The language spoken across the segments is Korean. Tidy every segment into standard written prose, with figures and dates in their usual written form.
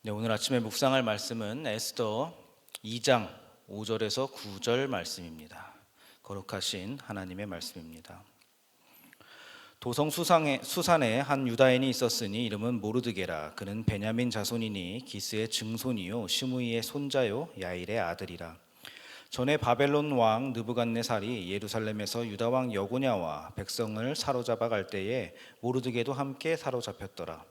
네, 오늘 아침에 묵상할 말씀은 에스더 2장 5절에서 9절 말씀입니다. 거룩하신 하나님의 말씀입니다. 도성 수산에 한 유다인이 있었으니 이름은 모르드게라. 그는 베냐민 자손이니 기스의 증손이요 시므이의 손자요 야일의 아들이라. 전에 바벨론 왕 느부갓네살이 예루살렘에서 유다 왕 여고냐와 백성을 사로잡아 갈 때에 모르드게도 함께 사로잡혔더라.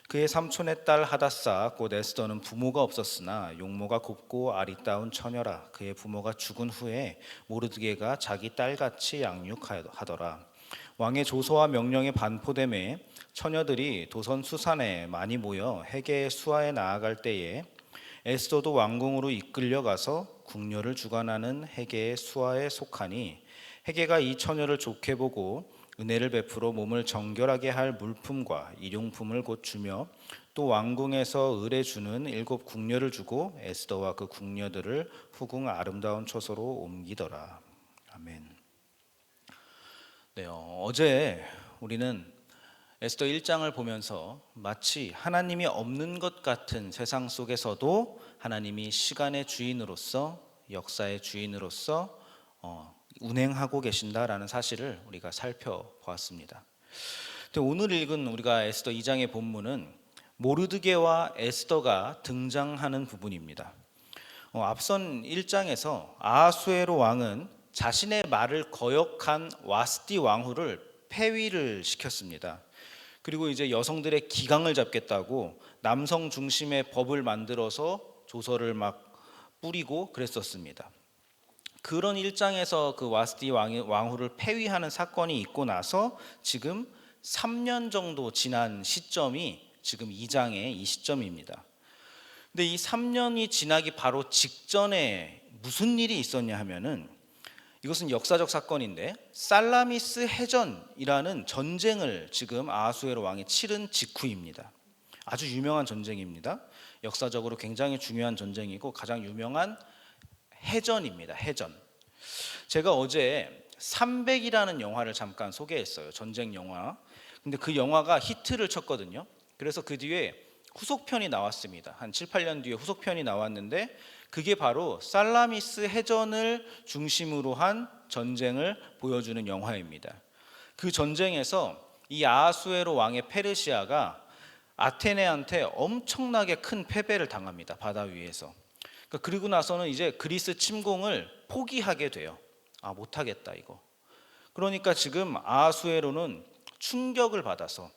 그의 삼촌의 딸 하닷사 곧 에스더는 부모가 없었으나 용모가 곱고 아리따운 처녀라. 그의 부모가 죽은 후에 모르드게가 자기 딸같이 양육하더라. 왕의 조서와 명령에 반포됨에 처녀들이 도선 수산에 많이 모여 헤게의 수하에 나아갈 때에 에스더도 왕궁으로 이끌려가서 궁녀를 주관하는 헤게의 수하에 속하니 헤게가 이 처녀를 좋게 보고 은혜를 베풀어 몸을 정결하게 할 물품과 일용품을 곧 주며 또 왕궁에서 의뢰 주는 7 궁녀를 주고 에스더와 그 궁녀들을 후궁 아름다운 처소로 옮기더라. 아멘. 네, 어제 우리는 에스더 1장을 보면서 마치 하나님이 없는 것 같은 세상 속에서도 하나님이 시간의 주인으로서 역사의 주인으로서 운행하고 계신다라는 사실을 우리가 살펴보았습니다. 오늘 읽은 우리가 에스더 2장의 본문은 모르드게와 에스더가 등장하는 부분입니다. 앞선 1장에서 아하수에로 왕은 자신의 말을 거역한 와스디 왕후를 폐위를 시켰습니다. 그리고 이제 여성들의 기강을 잡겠다고 남성 중심의 법을 만들어서 조서를 막 뿌리고 그랬었습니다. 그런 일장에서 그 와스디 왕후를 폐위하는 사건이 있고 나서 지금 3년 정도 지난 시점이 지금 2장의 이 시점입니다. 근데 이 3년이 지나기 바로 직전에 무슨 일이 있었냐 하면은 이것은 역사적 사건인데 살라미스 해전이라는 전쟁을 지금 아하수에로 왕이 치른 직후입니다. 아주 유명한 전쟁입니다. 역사적으로 굉장히 중요한 전쟁이고 가장 유명한 해전입니다. 해전. 제가 어제 300이라는 영화를 잠깐 소개했어요. 전쟁 영화. 근데 그 영화가 히트를 쳤거든요. 그래서 그 뒤에 후속편이 나왔습니다. 한 7, 8년 뒤에 후속편이 나왔는데 그게 바로 살라미스 해전을 중심으로 한 전쟁을 보여주는 영화입니다. 그 전쟁에서 이 아하수에로 왕의 페르시아가 아테네한테 엄청나게 큰 패배를 당합니다. 바다 위에서. 그리고 나서는 이제 그리스 침공을 포기하게 돼요. 못하겠다 이거. 그러니까 지금 아하수에로는 충격을 받아서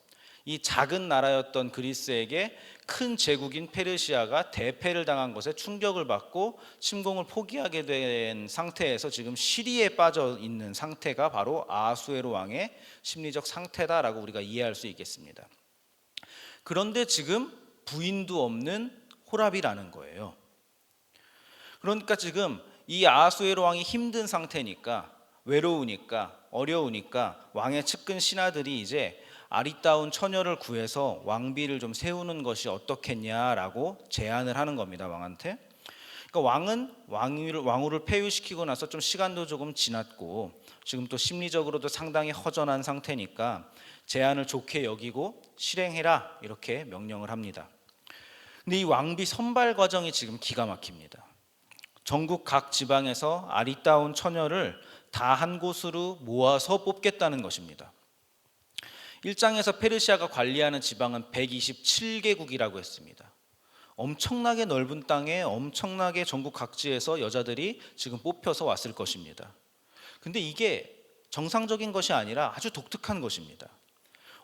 이 작은 나라였던 그리스에게 큰 제국인 페르시아가 대패를 당한 것에 충격을 받고 침공을 포기하게 된 상태에서 지금 시리에 빠져 있는 상태가 바로 아하수에로 왕의 심리적 상태다라고 우리가 이해할 수 있겠습니다. 그런데 지금 부인도 없는 호랍이라는 거예요. 그러니까 지금 이 아하수에로 왕이 힘든 상태니까, 외로우니까, 어려우니까 왕의 측근 신하들이 이제 아리따운 처녀를 구해서 왕비를 좀 세우는 것이 어떻겠냐라고 제안을 하는 겁니다, 왕한테. 그러니까 왕은 왕후를 폐위시키고 나서 좀 시간도 조금 지났고 지금 또 심리적으로도 상당히 허전한 상태니까 제안을 좋게 여기고 실행해라 이렇게 명령을 합니다. 근데 이 왕비 선발 과정이 지금 기가 막힙니다. 전국 각 지방에서 아리따운 처녀를 다 한 곳으로 모아서 뽑겠다는 것입니다. 1장에서 페르시아가 관리하는 지방은 127개국이라고 했습니다. 엄청나게 넓은 땅에 엄청나게 전국 각지에서 여자들이 지금 뽑혀서 왔을 것입니다. 근데 이게 정상적인 것이 아니라 아주 독특한 것입니다.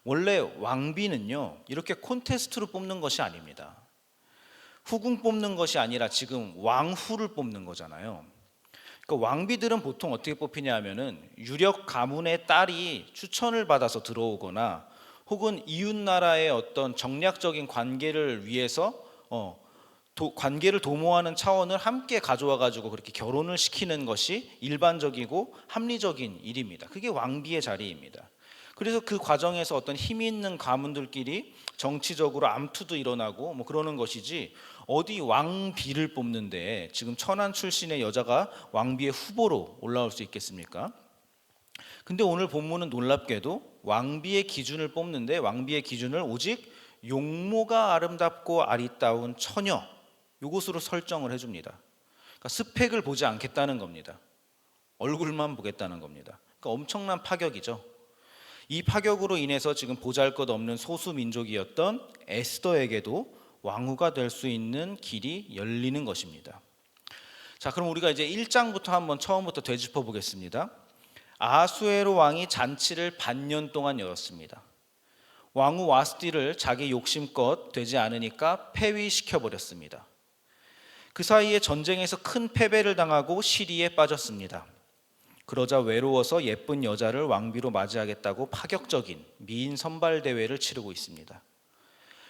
원래 왕비는요 이렇게 콘테스트로 뽑는 것이 아닙니다. 후궁 뽑는 것이 아니라 지금 왕후를 뽑는 거잖아요. 그러니까 왕비들은 보통 어떻게 뽑히냐 하면은 유력 가문의 딸이 추천을 받아서 들어오거나 혹은 이웃 나라의 어떤 정략적인 관계를 위해서 관계를 도모하는 차원을 함께 가져와 가지고 그렇게 결혼을 시키는 것이 일반적이고 합리적인 일입니다. 그게 왕비의 자리입니다. 그래서 그 과정에서 어떤 힘이 있는 가문들끼리 정치적으로 암투도 일어나고 뭐 그러는 것이지 어디 왕비를 뽑는데 지금 천한 출신의 여자가 왕비의 후보로 올라올 수 있겠습니까? 근데 오늘 본문은 놀랍게도 왕비의 기준을 뽑는데 왕비의 기준을 오직 용모가 아름답고 아리따운 처녀, 이것으로 설정을 해줍니다. 그러니까 스펙을 보지 않겠다는 겁니다. 얼굴만 보겠다는 겁니다. 그러니까 엄청난 파격이죠. 이 파격으로 인해서 지금 보잘것없는 소수 민족이었던 에스더에게도 왕후가 될 수 있는 길이 열리는 것입니다. 자, 그럼 우리가 이제 1장부터 한번 처음부터 되짚어 보겠습니다. 아하수에로 왕이 잔치를 반년 동안 열었습니다. 왕후 와스티를 자기 욕심껏 되지 않으니까 폐위시켜 버렸습니다. 그 사이에 전쟁에서 큰 패배를 당하고 시리에 빠졌습니다. 그러자 외로워서 예쁜 여자를 왕비로 맞이하겠다고 파격적인 미인 선발 대회를 치르고 있습니다.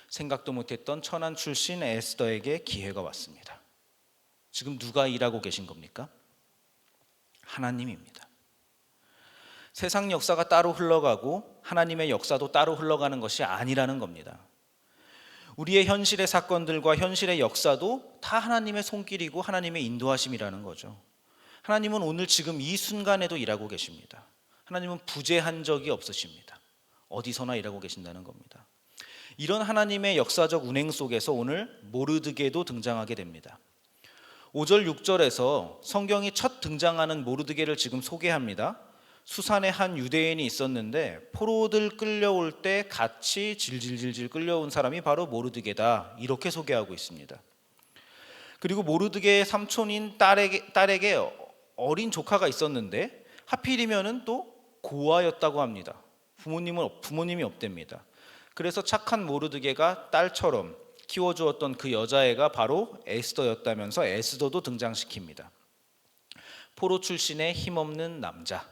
생각도 못했던 천한 출신 에스더에게 기회가 왔습니다. 지금 누가 일하고 계신 겁니까? 하나님입니다. 세상 역사가 따로 흘러가고 하나님의 역사도 따로 흘러가는 것이 아니라는 겁니다. 우리의 현실의 사건들과 현실의 역사도 다 하나님의 손길이고 하나님의 인도하심이라는 거죠. 하나님은 오늘 지금 이 순간에도 일하고 계십니다. 하나님은 부재한 적이 없으십니다. 어디서나 일하고 계신다는 겁니다. 이런 하나님의 역사적 운행 속에서 오늘 모르드게도 등장하게 됩니다. 5절 6절에서 성경이 첫 등장하는 모르드게를 지금 소개합니다. 수산에 한 유대인이 있었는데 포로들 끌려올 때 같이 질질질질 끌려온 사람이 바로 모르드게다, 이렇게 소개하고 있습니다. 그리고 모르드게의 삼촌인 딸에게 어린 조카가 있었는데 하필이면은 또 고아였다고 합니다. 부모님이 없답니다. 그래서 착한 모르드게가 딸처럼 키워주었던 그 여자애가 바로 에스더였다면서 에스더도 등장시킵니다. 포로 출신의 힘없는 남자,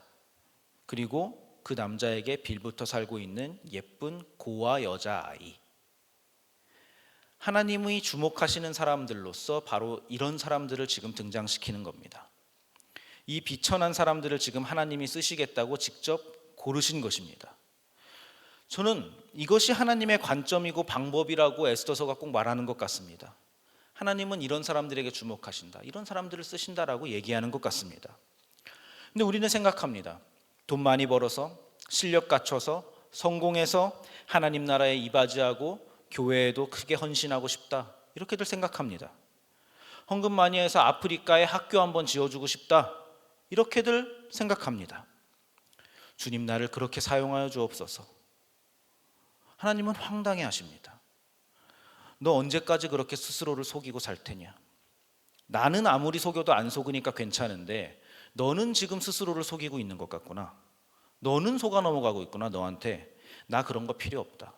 그리고 그 남자에게 빌붙어 살고 있는 예쁜 고아 여자아이. 하나님의 주목하시는 사람들로서 바로 이런 사람들을 지금 등장시키는 겁니다. 이 비천한 사람들을 지금 하나님이 쓰시겠다고 직접 고르신 것입니다. 저는 이것이 하나님의 관점이고 방법이라고 에스더서가 꼭 말하는 것 같습니다. 하나님은 이런 사람들에게 주목하신다, 이런 사람들을 쓰신다라고 얘기하는 것 같습니다. 근데 우리는 생각합니다. 돈 많이 벌어서, 실력 갖춰서, 성공해서 하나님 나라에 이바지하고 교회에도 크게 헌신하고 싶다, 이렇게들 생각합니다. 헌금 많이 해서 아프리카에 학교 한번 지어주고 싶다, 이렇게들 생각합니다. 주님, 나를 그렇게 사용하여 주옵소서. 하나님은 황당해 하십니다. 너 언제까지 그렇게 스스로를 속이고 살 테냐? 나는 아무리 속여도 안 속으니까 괜찮은데 너는 지금 스스로를 속이고 있는 것 같구나. 너는 속아 넘어가고 있구나. 너한테 나 그런 거 필요 없다.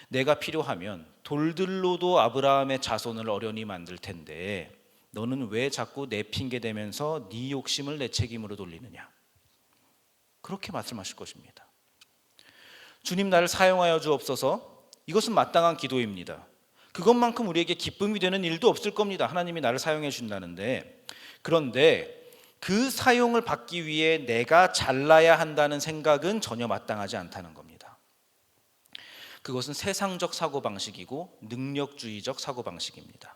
내가 필요하면 돌들로도 아브라함의 자손을 어련히 만들 텐데 너는 왜 자꾸 내 핑계 대면서 네 욕심을 내 책임으로 돌리느냐? 그렇게 말씀하실 것입니다. 주님, 나를 사용하여 주옵소서. 이것은 마땅한 기도입니다. 그것만큼 우리에게 기쁨이 되는 일도 없을 겁니다. 하나님이 나를 사용해 준다는데. 그런데 그 사용을 받기 위해 내가 잘나야 한다는 생각은 전혀 마땅하지 않다는 겁니다. 그것은 세상적 사고방식이고 능력주의적 사고방식입니다.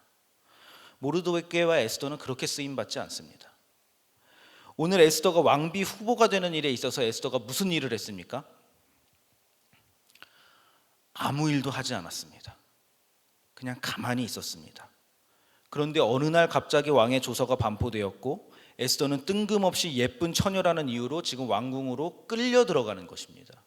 모르드게와 에스더는 그렇게 쓰임받지 않습니다. 오늘 에스더가 왕비 후보가 되는 일에 있어서 에스더가 무슨 일을 했습니까? 아무 일도 하지 않았습니다. 그냥 가만히 있었습니다. 그런데 어느 날 갑자기 왕의 조서가 반포되었고 에스더는 뜬금없이 예쁜 처녀라는 이유로 지금 왕궁으로 끌려 들어가는 것입니다.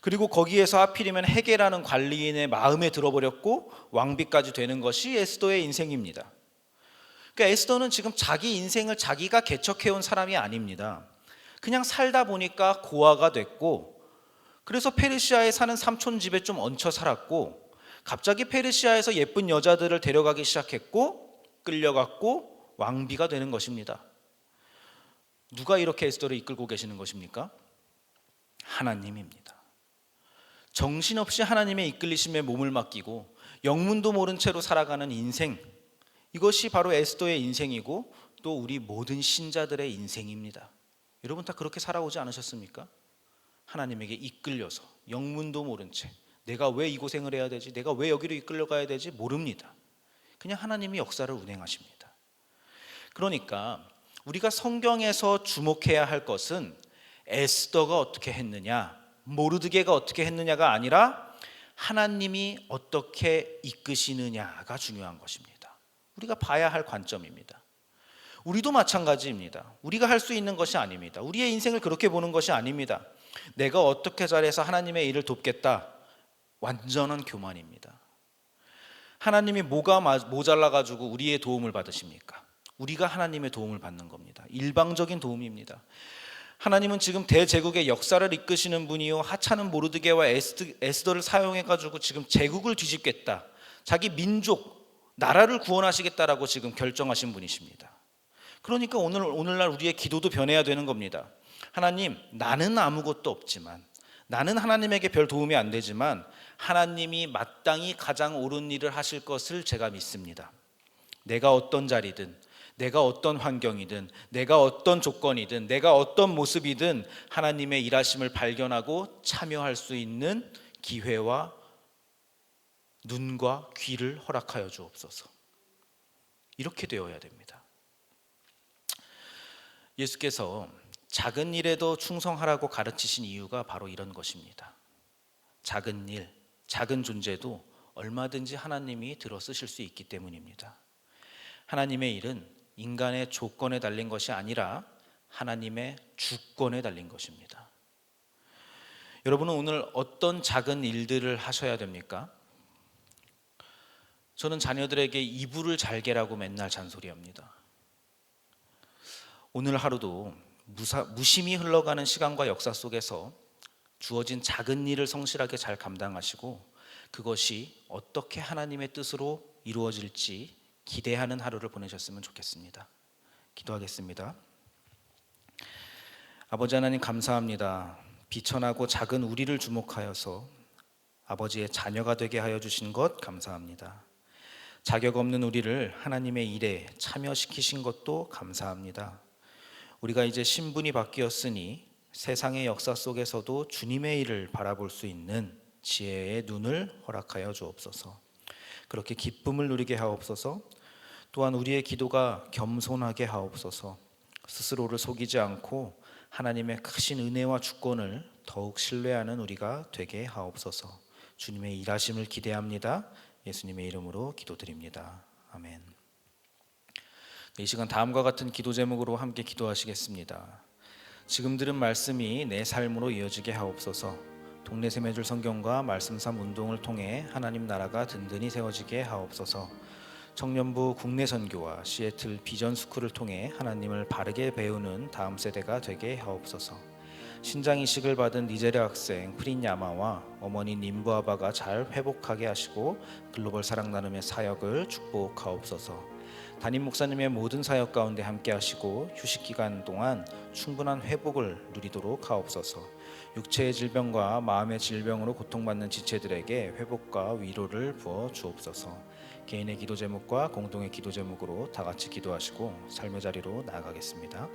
그리고 거기에서 하필이면 헤게라는 관리인의 마음에 들어버렸고 왕비까지 되는 것이 에스더의 인생입니다. 그러니까 에스더는 지금 자기 인생을 자기가 개척해온 사람이 아닙니다. 그냥 살다 보니까 고아가 됐고, 그래서 페르시아에 사는 삼촌 집에 좀 얹혀 살았고, 갑자기 페르시아에서 예쁜 여자들을 데려가기 시작했고, 끌려갔고 왕비가 되는 것입니다. 누가 이렇게 에스더를 이끌고 계시는 것입니까? 하나님입니다. 정신없이 하나님의 이끌리심에 몸을 맡기고 영문도 모른 채로 살아가는 인생, 이것이 바로 에스더의 인생이고 또 우리 모든 신자들의 인생입니다. 여러분 다 그렇게 살아오지 않으셨습니까? 하나님에게 이끌려서 영문도 모른 채 내가 왜 이 고생을 해야 되지? 내가 왜 여기로 이끌려가야 되지? 모릅니다. 그냥 하나님이 역사를 운행하십니다. 그러니까 우리가 성경에서 주목해야 할 것은 에스더가 어떻게 했느냐, 모르드게가 어떻게 했느냐가 아니라 하나님이 어떻게 이끄시느냐가 중요한 것입니다. 우리가 봐야 할 관점입니다. 우리도 마찬가지입니다. 우리가 할 수 있는 것이 아닙니다. 우리의 인생을 그렇게 보는 것이 아닙니다. 내가 어떻게 잘해서 하나님의 일을 돕겠다. 완전한 교만입니다. 하나님이 뭐가 모자라가지고 우리의 도움을 받으십니까? 우리가 하나님의 도움을 받는 겁니다. 일방적인 도움입니다. 하나님은 지금 대제국의 역사를 이끄시는 분이요, 하찮은 모르드게와 에스더를 사용해가지고 지금 제국을 뒤집겠다, 자기 민족, 나라를 구원하시겠다라고 지금 결정하신 분이십니다. 그러니까 오늘날 우리의 기도도 변해야 되는 겁니다. 하나님, 나는 아무것도 없지만, 나는 하나님에게 별 도움이 안 되지만 하나님이 마땅히 가장 옳은 일을 하실 것을 제가 믿습니다. 내가 어떤 자리든, 내가 어떤 환경이든, 내가 어떤 조건이든, 내가 어떤 모습이든 하나님의 일하심을 발견하고 참여할 수 있는 기회와 눈과 귀를 허락하여 주옵소서. 이렇게 되어야 됩니다. 예수께서 작은 일에도 충성하라고 가르치신 이유가 바로 이런 것입니다. 작은 일, 작은 존재도 얼마든지 하나님이 들어 쓰실 수 있기 때문입니다. 하나님의 일은 인간의 조건에 달린 것이 아니라 하나님의 주권에 달린 것입니다. 여러분은 오늘 어떤 작은 일들을 하셔야 됩니까? 저는 자녀들에게 이불을 잘 개라고 맨날 잔소리합니다. 오늘 하루도 무심히 흘러가는 시간과 역사 속에서 주어진 작은 일을 성실하게 잘 감당하시고 그것이 어떻게 하나님의 뜻으로 이루어질지 기대하는 하루를 보내셨으면 좋겠습니다. 기도하겠습니다. 아버지 하나님, 감사합니다. 비천하고 작은 우리를 주목하여서 아버지의 자녀가 되게 하여 주신 것 감사합니다. 자격 없는 우리를 하나님의 일에 참여시키신 것도 감사합니다. 우리가 이제 신분이 바뀌었으니 세상의 역사 속에서도 주님의 일을 바라볼 수 있는 지혜의 눈을 허락하여 주옵소서. 그렇게 기쁨을 누리게 하옵소서. 또한 우리의 기도가 겸손하게 하옵소서. 스스로를 속이지 않고 하나님의 크신 은혜와 주권을 더욱 신뢰하는 우리가 되게 하옵소서. 주님의 일하심을 기대합니다. 예수님의 이름으로 기도드립니다. 아멘. 이 시간 다음과 같은 기도 제목으로 함께 기도하시겠습니다. 지금 들은 말씀이 내 삶으로 이어지게 하옵소서. 동네 세매줄 성경과 말씀삼 운동을 통해 하나님 나라가 든든히 세워지게 하옵소서. 청년부 국내 선교와 시애틀 비전 스쿨을 통해 하나님을 바르게 배우는 다음 세대가 되게 하옵소서. 신장 이식을 받은 니제리아 학생 프린 야마와 어머니 님부아바가 잘 회복하게 하시고 글로벌 사랑 나눔의 사역을 축복하옵소서. 담임 목사님의 모든 사역 가운데 함께 하시고 휴식 기간 동안 충분한 회복을 누리도록 하옵소서. 육체의 질병과 마음의 질병으로 고통받는 지체들에게 회복과 위로를 부어 주옵소서. 개인의 기도 제목과 공동의 기도 제목으로 다 같이 기도하시고 삶의 자리로 나아가겠습니다.